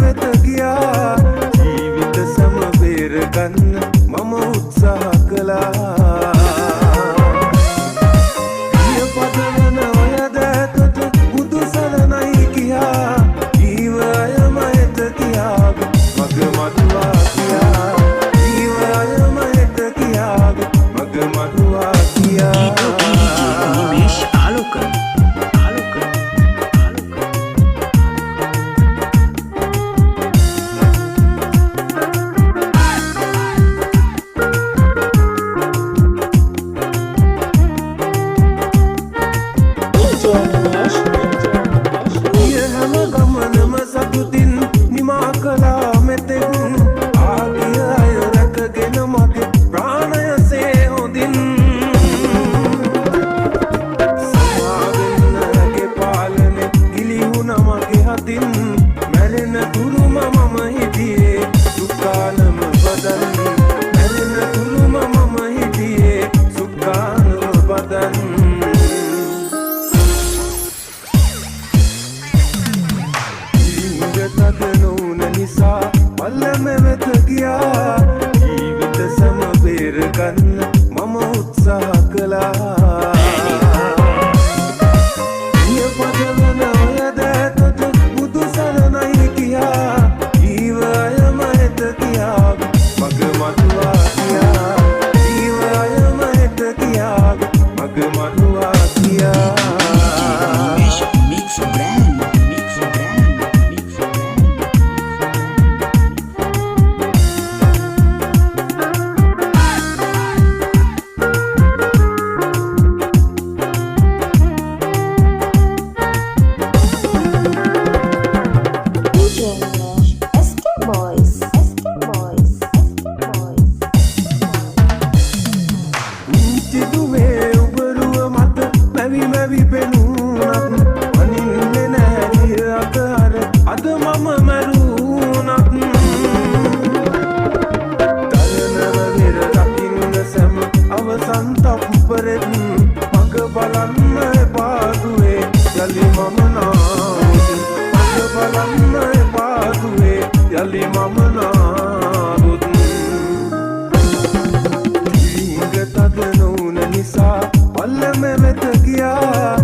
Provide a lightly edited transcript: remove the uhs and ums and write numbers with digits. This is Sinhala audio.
වෙත ගියා ජීවිත සම බේර ගන්න මම උත්සාහ කළා පිය පදවන ඔය දැතට බුදු සරණයි කියා ජීව අයම එත කියා මග මතුවා කියා ජීව අයම එත කියා මග මතුවා කියා නිමේෂ් ආලෝක මැරෙන තුරුම මම හිටියේ සුඛානම බදන් මැරෙන තුරුම මම හිටියේ සුඛානම බදන් ජීවිතද නොවුන නිසා පල්ලම වෙත ගියා ජීවිත සම බේර ගන්න මම උත්සාහ කළා මැවි පෙනුනත් වනින්නේ නැහැ අතහර අද මම මැරුණත් දරනව වෙර දකින්න සැම අවසන් තප්පරෙත් මග බලන්න එපාදුවේ යලි මම නාවුත් මග බලන්න එපාදුවේ යලි මම නාවුත් ජීවිතද නොවුන නිසා පල්ලම වෙත ගියා